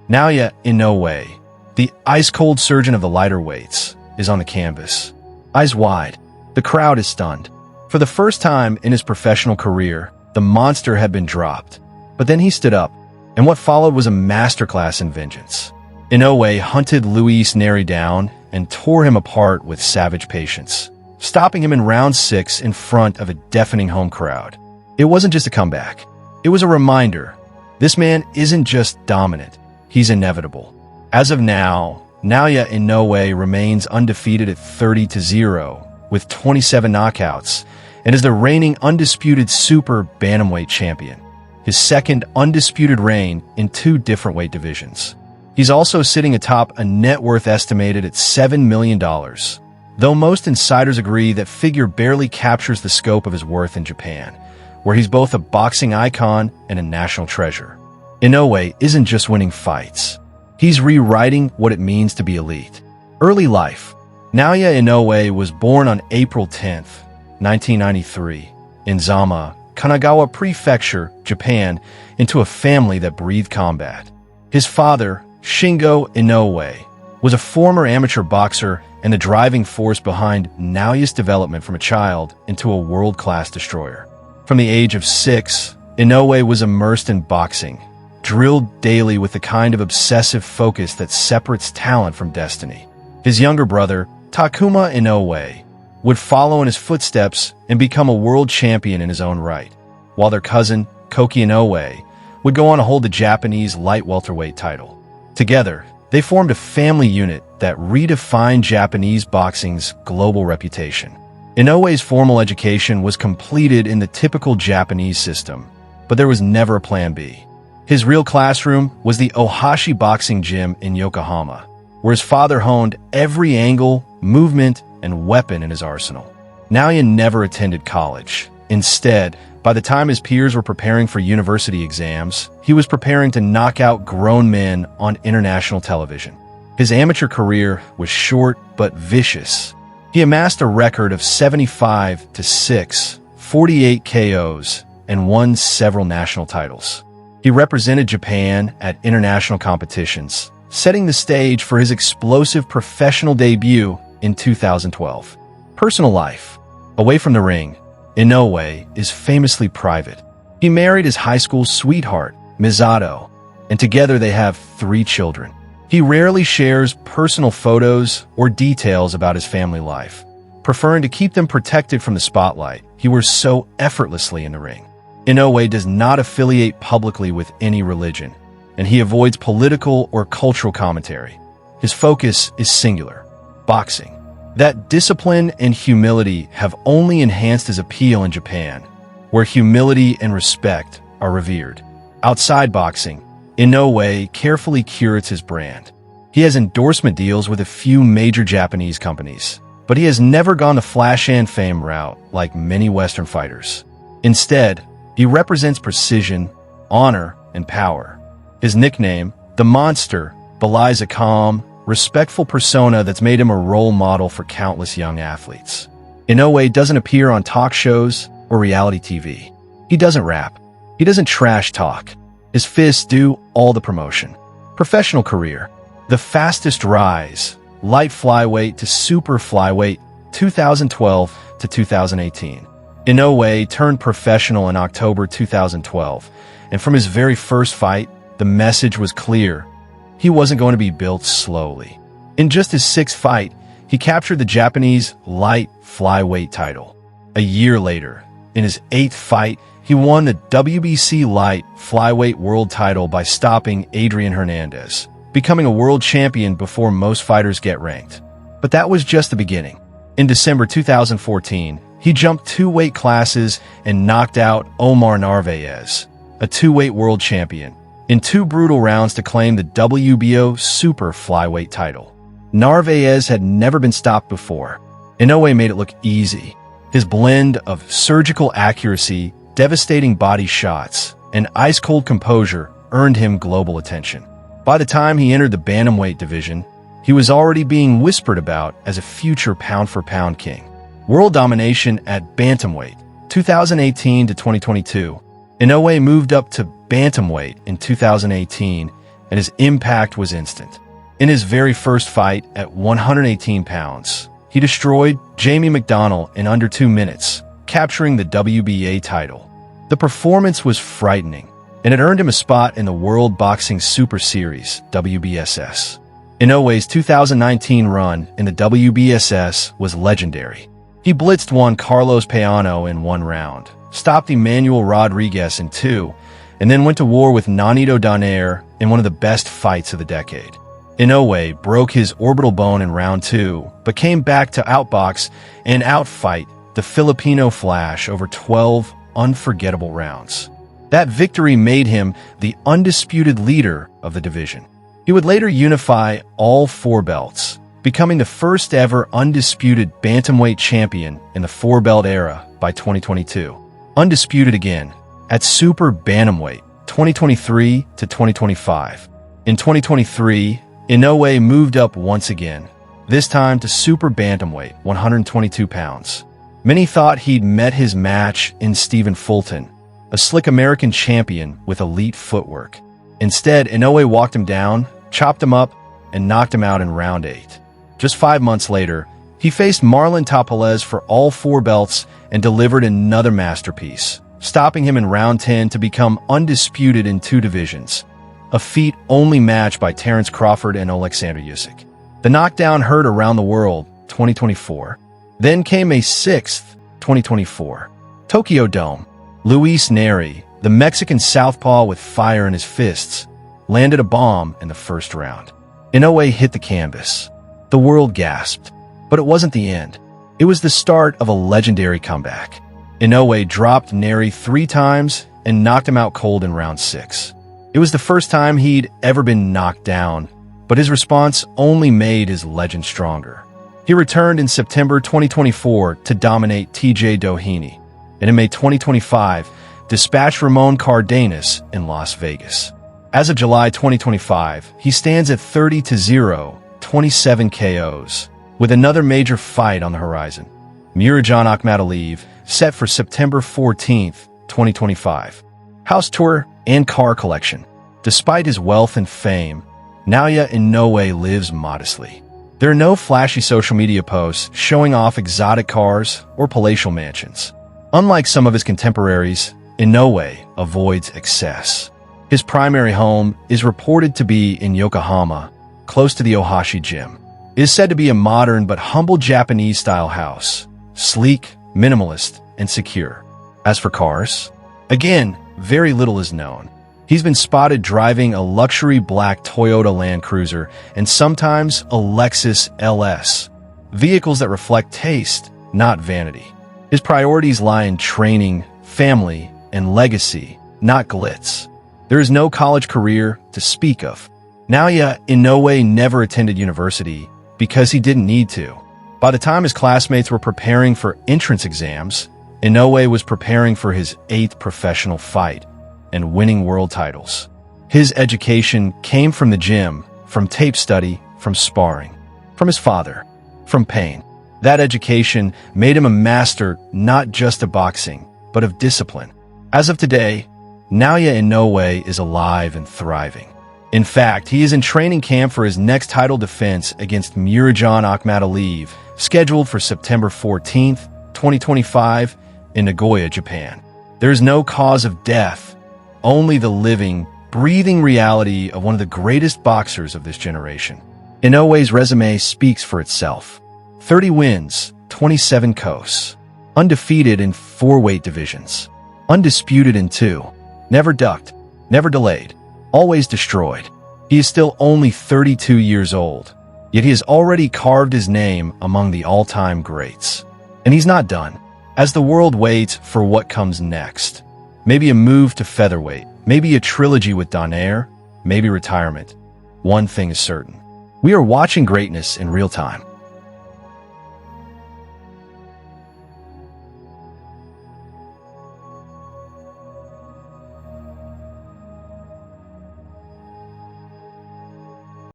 Naoya Inoue, the ice-cold surgeon of the lighter weights, is on the canvas. Eyes wide, the crowd is stunned. For the first time in his professional career, the monster had been dropped. But then he stood up, and what followed was a masterclass in vengeance. Inoue hunted Luis Nery down and tore him apart with savage patience, stopping him in round 6 in front of a deafening home crowd. It wasn't just a comeback. It was a reminder. This man isn't just dominant, he's inevitable. As of now, Naoya Inoue remains undefeated at 30-0 with 27 knockouts and is the reigning undisputed super bantamweight champion, his second undisputed reign in 2 different weight divisions. He's also sitting atop a net worth estimated at $7 million, though most insiders agree that figure barely captures the scope of his worth in Japan, where he's both a boxing icon and a national treasure. Inoue isn't just winning fights. He's rewriting what it means to be elite. Early life. Naoya Inoue was born on April 10, 1993, in Zama, Kanagawa Prefecture, Japan, into a family that breathed combat. His father, Shingo Inoue, was a former amateur boxer and the driving force behind Naoya's development from a child into a world-class destroyer. From the age of 6, Inoue was immersed in boxing, drilled daily with the kind of obsessive focus that separates talent from destiny. His younger brother, Takuma Inoue, would follow in his footsteps and become a world champion in his own right, while their cousin, Koki Inoue, would go on to hold the Japanese light welterweight title. Together, they formed a family unit that redefined Japanese boxing's global reputation. Inoue's formal education was completed in the typical Japanese system, but there was never a plan B. His real classroom was the Ohashi Boxing Gym in Yokohama, where his father honed every angle, movement, and weapon in his arsenal. Naoya never attended college. Instead, by the time his peers were preparing for university exams, he was preparing to knock out grown men on international television. His amateur career was short but vicious. He amassed a record of 75-6, 48 KOs, and won several national titles. He represented Japan at international competitions, setting the stage for his explosive professional debut in 2012. Personal life. Away from the ring, Inoue is famously private. He married his high school sweetheart, Misato, and together they have 3 children. He rarely shares personal photos or details about his family life, preferring to keep them protected from the spotlight he wears so effortlessly in the ring. Inoue does not affiliate publicly with any religion, and he avoids political or cultural commentary. His focus is singular: boxing. That discipline and humility have only enhanced his appeal in Japan, where humility and respect are revered. Outside boxing, Inoue carefully curates his brand. He has endorsement deals with a few major Japanese companies, but he has never gone the flash and fame route like many Western fighters. Instead, he represents precision, honor, and power. His nickname, the Monster, belies a calm, respectful persona that's made him a role model for countless young athletes. Inoue doesn't appear on talk shows or reality TV. He doesn't rap. He doesn't trash talk. His fists do all the promotion. Professional career. The fastest rise, light flyweight to super flyweight, 2012 to 2018. Inoue turned professional in October 2012, and from his very first fight, the message was clear. He wasn't going to be built slowly. In just his 6th fight, he captured the Japanese light flyweight title. A year later, in his 8th fight, he won the WBC light flyweight world title by stopping Adrian Hernandez, becoming a world champion before most fighters get ranked. But that was just the beginning. In December 2014, he jumped 2 weight classes and knocked out Omar Narvaez, a 2-weight world champion, in 2 brutal rounds to claim the WBO super flyweight title. Narvaez had never been stopped before. Inoue made it look easy. His blend of surgical accuracy, devastating body shots, and ice-cold composure earned him global attention. By the time he entered the bantamweight division, he was already being whispered about as a future pound-for-pound king. World domination at bantamweight, 2018 to 2022. Inoue moved up to bantamweight in 2018 and his impact was instant. In his very first fight at 118 pounds, he destroyed Jamie McDonnell in under 2 minutes, capturing the WBA title. The performance was frightening, and it earned him a spot in the World Boxing Super Series, WBSS. Inoue's 2019 run in the WBSS was legendary. He blitzed Juan Carlos Payano in 1 round, stopped Emmanuel Rodriguez in 2, and then went to war with Nonito Donaire in one of the best fights of the decade. Inoue broke his orbital bone in round 2, but came back to outbox and outfight the Filipino Flash over 12 unforgettable rounds. That victory made him the undisputed leader of the division. He would later unify all 4 belts, becoming the first ever undisputed bantamweight champion in the 4-belt era by 2022. Undisputed again at Super Bantamweight 2023 to 2025. In 2023, Inoue moved up once again, this time to Super Bantamweight 122 pounds. Many thought he'd met his match in Stephen Fulton, a slick American champion with elite footwork. Instead, Inoue walked him down, chopped him up, and knocked him out in round 8. Just 5 months later, he faced Marlon Tapales for all 4 belts and delivered another masterpiece, stopping him in round 10 to become undisputed in 2 divisions, a feat only matched by Terence Crawford and Alexander Usyk. The knockdown heard around the world, 2024. Then came a 6th, 2024. Tokyo Dome. Luis Nery, the Mexican southpaw with fire in his fists, landed a bomb in the first round. Inoue hit the canvas. The world gasped, but it wasn't the end. It was the start of a legendary comeback. Inoue dropped Nery 3 times and knocked him out cold in round 6. It was the first time he'd ever been knocked down, but his response only made his legend stronger. He returned in September 2024 to dominate TJ Doheny, and in May 2025, dispatched Ramon Cardenas in Las Vegas. As of July 2025, he stands at 30-0, 27 KOs, with another major fight on the horizon. Murodjon Akhmadaliev, set for September 14th, 2025. House tour and car collection. Despite his wealth and fame, Naoya Inoue lives modestly. There are no flashy social media posts showing off exotic cars or palatial mansions. Unlike some of his contemporaries, Inoue avoids excess. His primary home is reported to be in Yokohama, close to the Ohashi Gym. It is said to be a modern but humble Japanese-style house, sleek, minimalist, and secure. As for cars, again, very little is known. He's been spotted driving a luxury black Toyota Land Cruiser and sometimes a Lexus LS, vehicles that reflect taste, not vanity. His priorities lie in training, family, and legacy, not glitz. There is no college career to speak of. Naoya Inoue never attended university because he didn't need to. By the time his classmates were preparing for entrance exams, Inoue was preparing for his 8th professional fight and winning world titles. His education came from the gym, from tape study, from sparring, from his father, from pain. That education made him a master not just of boxing, but of discipline. As of today, Naoya Inoue is alive and thriving. In fact, he is in training camp for his next title defense against Murodjon Akhmadaliev, scheduled for September 14th, 2025, in Nagoya, Japan. There is no cause of death, only the living, breathing reality of one of the greatest boxers of this generation. Inoue's resume speaks for itself. 30 wins, 27 KOs. Undefeated in 4 weight divisions. Undisputed in 2. Never ducked, never delayed, always destroyed. He is still only 32 years old, yet he has already carved his name among the all-time greats. And he's not done. As the world waits for what comes next, maybe a move to featherweight, maybe a trilogy with Donaire, maybe retirement, one thing is certain. We are watching greatness in real time.